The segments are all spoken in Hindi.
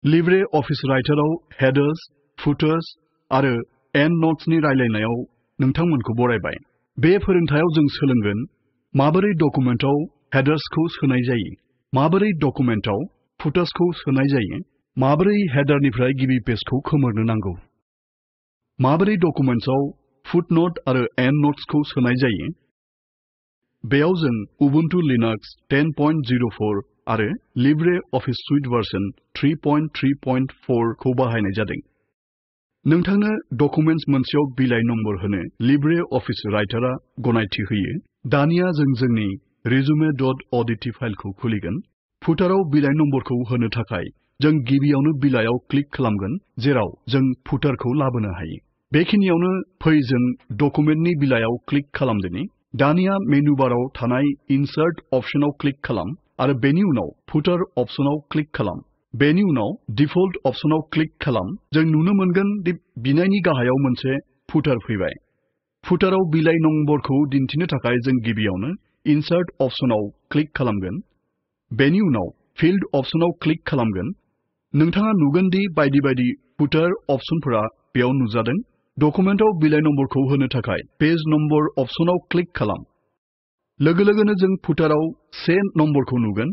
LibreOffice राइटाराव हेडर्स, फुटार्स आरो एन्डनोट्सनि रायलायनायाव नोंथांमोनखौ बरायबाय। बे फोरोंथायाव जों सोलोंगोन माबोरै डकुमेन्टआव हेडर्सखौ सोनाय जायो, माबोरै डकुमेन्टआव फुटार्सखौ सोनाय जायो, माबोरै हेडारनिफ्राय गिबि पेजखौ खोमोरनो नांगौ, माबोरै डकुमेन्टआव फुटनोट आरो एन्डनोट्सखौ सोनाय जायो। बेयाव जों उबुन्टु लिनाक्स 10.04 आरो LibreOffice सुइट भार्सन 3.3.4 खौ बाहायनाय जादों। नोंथांनो डकुमेन्ट्स मोनसेयाव बिलाइ नम्बर होनो LibreOffice राइटारा गनायथि होयो। दानिया जों जोंनि resume.odt फाइलखौ खुलिगोन। फुटाराव बिलाइ नम्बरखौ होनो थाखाय जों गिबियावनो बिलाइयाव क्लिक खालामगोन जेराव जों फुटारखौ लाबोनो हायो। बेखिनियावनो फै जों डकुमेन्टनि बिलाइयाव क्लिक खालामदिनि। दानिया मेनु बाराव थानाय इनसार्ट अपसनाव क्लिक खालाम आरो बेनि उनाव फुटार अपसनाव क्लिक खालाम। बेनि उनाव डिफल्ट अपसनाव क्लिक खालाम। जों नुनो मोनगोन दि बिनायनि गाहायाव मोनसे फुटार फैबाय। फुटाराव बिलाइ नम्बरखौ दिन्थिनो थाखाय जों गिबियावनो इनसार्ट अपसनाव क्लिक खालामगोन। बेनि उनाव फिल्ड अपसनाव क्लिक खालामगोन। नोंथाङा नुगोन दि बायदि बायदि फुटार अपसनफोरा बेयाव नुजादों। डकुमेन्टआव बिलाइ नम्बरखौ होनो थाखाय पेज नम्बर अपसनाव क्लिक खालाम। लोगो लोगोनो जों फुटाराव 1 नम्बरखौ नुगोन।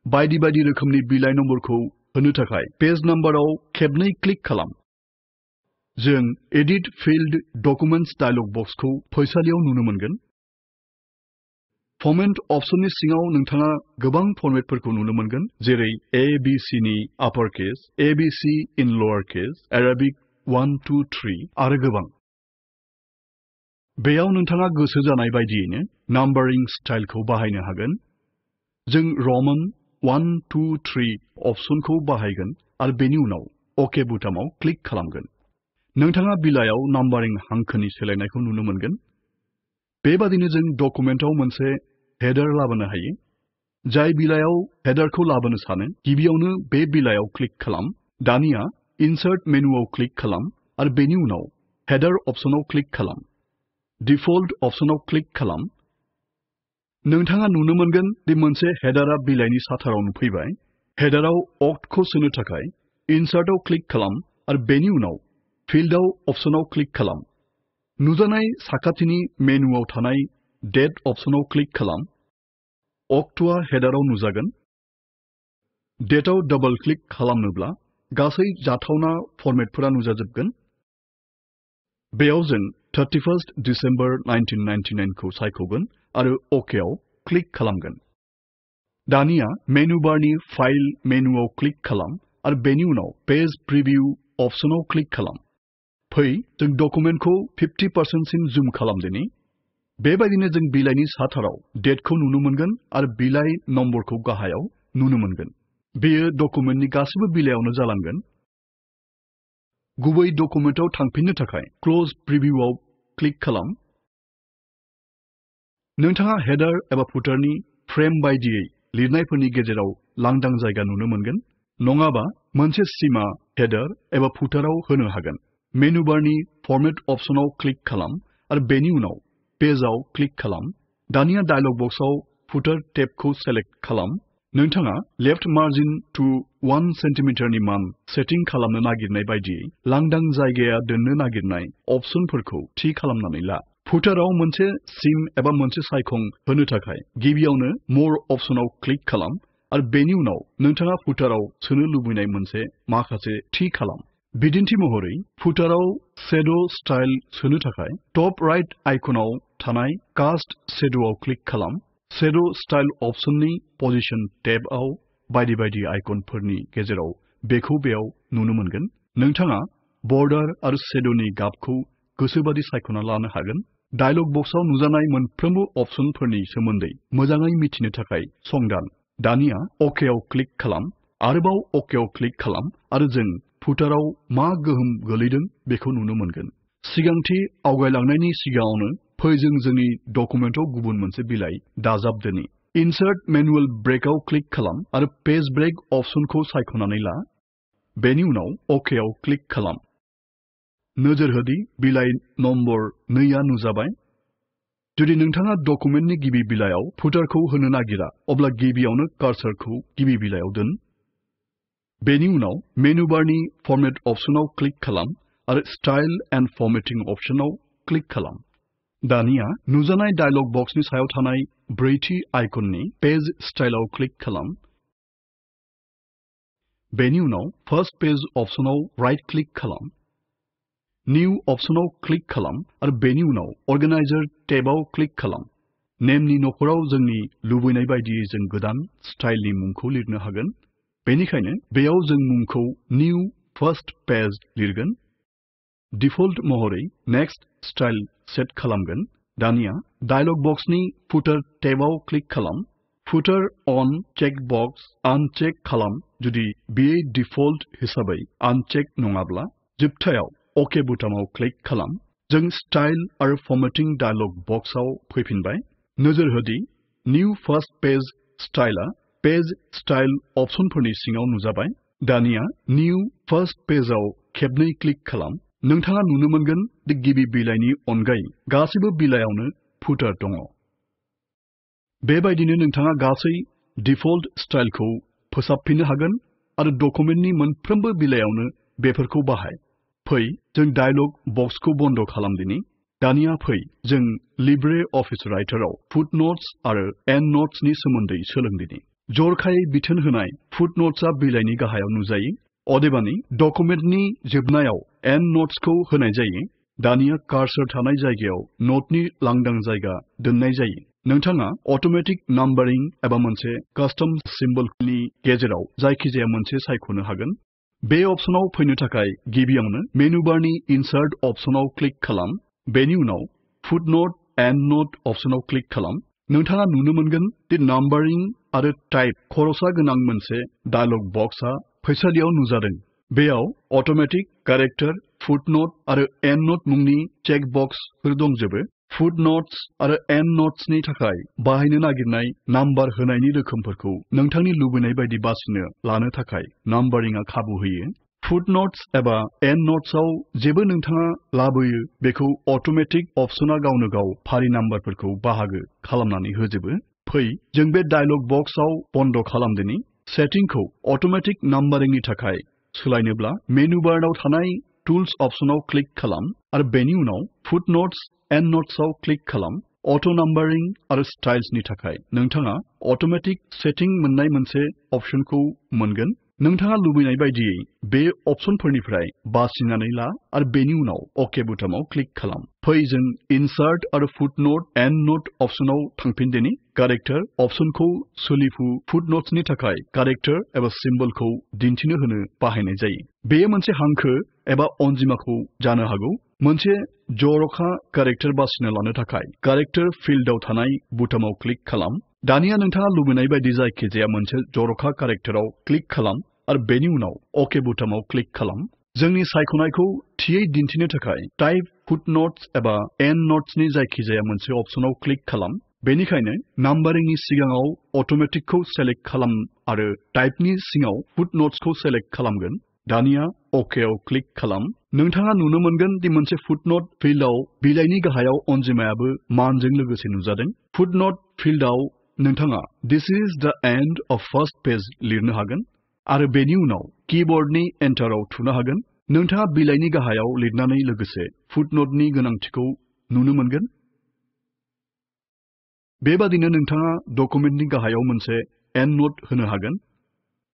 बायदि बायदि रोखोमनि बिलाइ नम्बरखौ होनो थाखाय पेज नम्बराव खेबनै क्लिक खालाम। जों एडिट फिल्ड डकुमेन्ट्स डायलग बक्सखौ फैसालियाव नुनो मोनगोन। फर्मेट अपसननि सिङाव नोंथाङा गोबां फर्मेटफोरखौ नुनो मोनगोन जेरै ABC नि आपार केस, ABC इन लोअर केस, Arabic 1 2 3 आरो गोबां। बेयाव नोंथाङा गोसो जानाय बायदियैनो नाम्बारिं स्टाइलखौ बाहायनो हागोन। जों रमान 1 2 3 अपसनखौ बाहायगोन आरो बेनि उनाव OK बुटामाव क्लिक खालामगोन। नोंथाङा बिलाइयाव नाम्बारिं हांखोनि सोलायनायखौ नुनो मोनगोन। बेबादिनो जों डकुमेन्टआव मोनसे हेडार लाबोनो हायो। जाय बिलाइयाव हेडारखौ लाबोनो सानो गिबियावनो बे बिलाइयाव क्लिक खालाम। दानिया इनसार्ट मेनुआव क्लिक खालाम आरो बेनि उनाव हेडार अपसनाव क्लिक खालाम। डिफल्ट अपसनाव क्लिक खालाम। नोंथाङा नुनो मोनगोन दि मोनसे हेडारा बिलाइनि साथाराव नुफैबाय। हेडाराव अक्टखौ सोनो थाखाय इनसार्टआव क्लिक खालाम आरो बेनि उनाव फिल्डआव अपसनाव क्लिक खालाम। नुजानाय साखाथिनि मेनुआव थानाय डेट अपसनाव क्लिक खालाम। अक्टआ हेडाराव नुजागोन। डेटआव डबल क्लिक खालामनोब्ला गासै जाथावना फर्मेटफोरा नुजाजोबगोन। बेयाव जों 31 डिसेम्बर 1999 खौ सायखगोन आरो OK आव क्लिक खालामगोन। दानिया मेनु बारनि फाइल मेनुआव क्लिक खालाम आरो बेनि उनाव पेज प्रिभिउ अपसनाव क्लिक खालाम। फै जों डकुमेन्टखौ 50% सिम जुम खालामदिनि। बेबायदिनो जों बिलाइनि साथाराव डेटखौ नुनो मोनगोन आरो बिलाइ नम्बरखौ गाहायाव नुनो मोनगोन। बेयो डकुमेन्टनि गासिबो बिलाइयावनो जालांगोन। गुबै डकुमेन्टआव थांफिननो थाखाय क्लोज प्रिभिउआव क्लिक खालाम। नोंथाङा हेडार एबा फुटारनि फ्रेम बायदियै लिरनायफोरनि गेजेराव लांदां जायगा नुनो मोनगोन। नङाबा मोनसे सीमा हेडार एबा फुटाराव होनो हागोन। मेनु बारनि फर्मेट अपसनाव क्लिक खालाम आरो बेनि उनाव पेजआव क्लिक खालाम। दानिया डायलग बक्सआव फुटार टेबखौ सेलेक्ट खालाम। नोंथाङा लेफ्ट मार्जिन टु 1 सेन्टिमिटारनि मान सेटिं खालामनो नागिरनाय बायदियै लांदां जायगाया दोननो नागिरनाय अपसनफोरखौ थि खालामनानै ला। फुटाराव मोनसे सिम एबा मोनसे सायखं होनो थाखाय गिबियावनो मोर अपसनाव क्लिक खालाम आरो बेनि उनाव नोंथाङा फुटाराव सोनो लुबैनाय मोनसे माखासे थि खालाम। बिदिन्थि महरै फुटाराव शेड' स्टाइल सोनो थाखाय टप राइट आइकनाव थानाय कास्ट शेड'आव क्लिक खालाम। शेड' स्टाइल अपसननि पजिशन टेबआव बायदि बायदि आइकनफोरनि गेजेराव बेखौ बेयाव नुनो मोनगोन। नोंथाङा बर्डार आरो शेड'नि गाबखौ गोसोबादि सायख'ना लानो हागोन। डायलग बक्सआव नुजानाय मोनफ्रोमबो अपसनफोरनि सोमोन्दै मोजाङै मिथिनो थाखाय संदान। दानिया OK आव क्लिक खालाम। आरोबाव OK आव क्लिक खालाम आरो जों फुटाराव मा गोहोम गोलैदों बेखौ नुनो मोनगोन। सिगांथि आवगायलांनायनि सिगाङावनो फै जों जोंनि डकुमेन्टआव गुबुन मोनसे बिलाइ दाजाबदोनि। इनसार्ट मेनुअल ब्रेकआव क्लिक खालाम आरो पेज ब्रेक अपसनखौ सायख'नानै ला। बेनि उनाव OK आव क्लिक खालाम। नोजोर होदि बिलाइ नम्बर 2 आ नुजाबाय। जुदि नोंथाङा डकुमेन्टनि गिबि बिलाइयाव फुटारखौ होनो नागिरा अब्ला गिबियावनो कर्सरखौ गिबि बिलाइयाव दोन। बेनि उनाव मेनु बारनि फर्मेट अपसनाव क्लिक खालाम आरो स्टाइल एन्ड फर्मेटिं अपसनाव क्लिक खालाम। दानिया नुजानाय डायलग बक्सनि सायाव थानाय ब्रैथि आइकननि पेज स्टाइलआव क्लिक खालाम। बेनि उनाव फर्स्ट पेज अपसनाव राइट क्लिक खालाम। निउ अपसनाव क्लिक खालाम आरो बेनि उनाव अर्गानाइजार टेबआव क्लिक खालाम। नेमनि नखराव जोंनि लुबैनाय बायदियै जों गोदान स्टाइलनि मुंखौ लिरनो हागोन। बेनिखायनो बेयाव जों मुंखौ निउ फर्स्ट पेज लिरगोन। डिफल्ट महरै नेक्स्ट स्टाइल सेट खालामगोन। दानिया डायलग बक्सनि फुटर टेबआव क्लिक खालाम। फुटर अन चेकबक्स आनचेक खालाम जुदि बेयो डिफल्ट हिसाबै आनचेक नङाब्ला। जोबथायाव अके बुटामाव क्लिक खालाम। जों स्टाइल आरो फर्मेटिं डायलग बक्सआव फैफिनबाय। नोजोर होदि निउ फर्स्ट पेज स्टाइलआ पेज स्टाइल अपसनफोरनि सिङाव नुजाबाय। दानिया निउ फर्स्ट पेजआव खेबनै क्लिक खालाम। नोंथाङा नुनो मोनगोन दि गिबि बिलाइनि अनगायै गासैबो बिलाइयावनो फुटार दङ। बेबायदिनो नोंथाङा गासै डिफल्ट स्टाइलखौ फोसाबफिननो हागोन आरो डकुमेन्टनि मोनफ्रोमबो बिलाइयावनो बेफोरखौ बाहाय। फै जों डायलग बक्सखौ बन्द खालामदिनि। दानिया फै जों लिब्रे अफिस राइटाराव फुटनोट्स आरो एन्डनोट्सनि सोमोन्दै सोलोंदिनि। जरखायै बिथोन होनाय फुटनोट्सआ बिलाइनि गाहायाव नुजायो। अदेबानि डकुमेन्टनि जोबनायाव एन्डनोट्सखौ होनाय जायो। दानिया कार्सर थानाय जायगायाव नोटनि लांदां जायगा दोननाय जायो। नोंथाङा अटोमेटिक नाम्बारिं एबा मोनसे कास्टम सिम्बलनि गेजेराव जायखिजाया मोनसे सायख'नो हागोन। बे अपसनाव फैनो थाखाय गिबियावनो मेनु बारनि इनसार्ट अपसनाव क्लिक खालाम। बेनि उनाव फुटनोट एन्डनोट अपसनाव क्लिक खालाम। नोंथाङा नुनो मोनगोन दि नाम्बारिं आरो टाइप खरसा गोनां मोनसे डायलग बक्सआ फैसालियाव नुजादों। बेयाव अटोमेटिक कैरेक्टर फुटनोट आरो एन्डनोट मुंनि चेकबक्सफोर दंजोबो। फुटनोट्स आरो एन्डनोट्सनि थाखाय बाहायनो नागिरनाय नाम्बार होनायनि रोखोमफोरखौ नोंथांनि लुबैनाय बायदि बासिनो लानो थाखाय नाम्बारिंआ खाबु होयो। फुटनोट्स एबा एन्डनोट्सआव जेबो नोंथाङा लाबोयो बेखौ अटोमेटिक अपसना गावनो गाव फारि नाम्बारफोरखौ बाहागो खालामनानै होजोबो। फै जों बे डायलग बक्सआव बन्द खालामदिनि। सेटिंखौ अटोमेटिक नाम्बारिंनि थाखाय सोलायनोब्ला मेनु बारआव थानाय टुल्स अपसनाव क्लिक खालाम आरो बेनि उनाव फुटनोट्स एन्डनोट्सआव क्लिक खालाम। अटो नाम्बारिं आरो स्टाइल्सनि थाखाय नोंथाङा अटोमेटिक सेटिं मोननाय मोनसे अपसनखौ मोनगोन। नोंथाङा लुबैनाय बायदियै बे अपसनफोरनिफ्राय बासिनानै ला आरो बेनि उनाव अके बुटामाव क्लिक खालाम। फै जों इनसार्ट आरो फुटनोट एन्डनोट अपसनाव थांफिनदिनि। कैरेक्टर अपसनखौ सोलिफु फुटनोट्सनि थाखाय कैरेक्टर एबा सिम्बलखौ दिन्थिनो होनो बाहायनाय जायो। बेयो मोनसे हांखो एबा अनजिमाखौ जानो हागौ। मोनसे जर'खा कैरेक्टर बासिनो लानो थाखाय कैरेक्टर फिल्डआव थानाय बुटामाव क्लिक खालाम। दानिया नोंथाङा लुबैनाय बायदि जायखिजाया मोनसे जर'खा कैरेक्टराव क्लिक खालाम आरो बेनि उनाव अके बुटामाव क्लिक खालाम। जोंनि सायख'नायखौ थियै दिन्थिनो थाखाय टाइप फुटनोट्स एबा एन्डनोट्सनि जायखिजाया मोनसे अपसनाव क्लिक खालाम। बेनिखायनो नाम्बारिंनि सिगाङाव अटोमेटिकखौ सेलेक्ट खालाम आरो टाइपनि सिङाव फुटनोट्सखौ सेलेक्ट खालामगोन। दानिया अकेआव क्लिक खालाम। नोंथाङा नुनो मोनगोन दि मोनसे फुटनोट फिल्डआव बिलाइनि गाहायाव अनजिमायाबो मानजों लोगोसे नुजादों। फुटनोट फिल्डआव नोंथाङा this is the end of first page लिरनो हागोन आरो बेनि उनाव कीबोर्डनि एन्टाराव थुनो हागोन। नोंथाङा बिलाइनि गाहायाव लिरनानै लोगोसे फुटनोटनि गोनांथिखौ नुनो मोनगोन। बेबादिनो नोंथाङा डकुमेन्टनि गाहायाव मोनसे एन्डनोट होनो हागोन।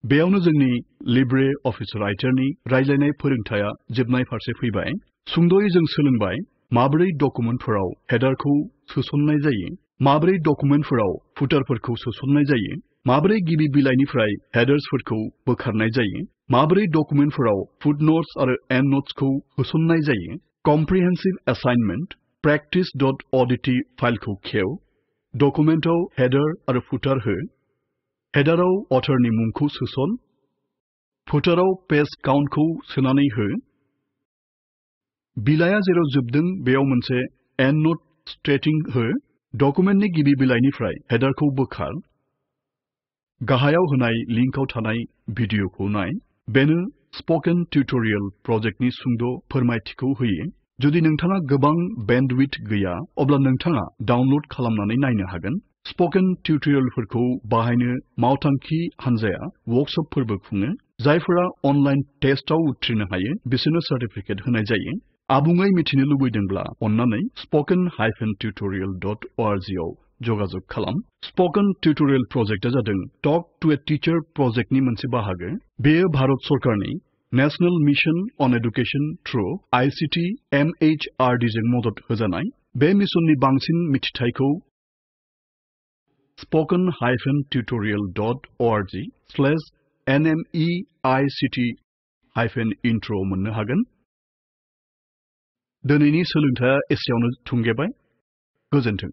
बेयावनो जोंनि लिब्रे अफिस राइटारनि रायज्लायनाय फोरोंथाया जोबनाय फारसे फैबाय। सुंद'यै जों सोलोंबाय माबोरै डकुमेन्टफोराव हेडारखौ सोसननाय जायो, माबोरै डकुमेन्टफोराव फुटारफोरखौ सोसननाय जायो, माबोरै गिबि बिलाइनिफ्राय हेडार्सफोरखौ बोखारनाय जायो, माबोरै डकुमेन्टफोराव फुटनोट्स आरो एन्डनोट्सखौ होसननाय जायो। कम्प्रिहेन्सिभ एसाइनमेन्ट practice.odt फाइलखौ खेव। डकुमेन्टआव हेडार आरो फुटार हो। हेडाराव अथरनि मुंखौ सोसन। फुटाराव पेज काउन्टखौ सोनानै हो। बिलाइया जेराव जोबदों बेयाव मोनसे एन्डनोट स्टेटिं हो। डकुमेन्टनि गिबि बिलाइनिफ्राय हेडारखौ बोखार। गाहायाव होनाय लिंकआव थानाय भिडिअखौ नाय। बेनो स्पोकेन टिउटोरियल प्रजेक्टनि सुंद' फोरमायथिखौ होयो। जुदि नोंथाङा गोबां बेन्डविड्थ गैया अब्ला नोंथाङा डाउनल'ड खालामनानै नायनो हागोन। स्पोकेन टिउटोरियलफोरखौ बाहायनो मावथांखि हानजाया वर्कशपफोरबो खुङो। जायफोरा अनलाइन टेस्टआव उथ्रिनो हायो बिसोरनो सार्टिफिकेट होनाय जायो। आबुङै मिथिनो लुबैदोंब्ला अन्नानै spoken-tutorial.org आव जगाजग खालाम। स्पोकन टिउटोरियल प्रोजेक्टआ जादों टक टू ए टीचर प्रोजेक्टनि मोनसे बाहागो। बेयो भारत सरकारनि national mission on education through ICT MHRD जों मदद होजानाय। बे मिशननि बांसिन मिथिथायखौ spoken-tutorial.org/nmeict-intro मोननो हागोन। दिनैनि सोलोंथाया एसेयावनो थुंगेबाय। गोजोन्थों।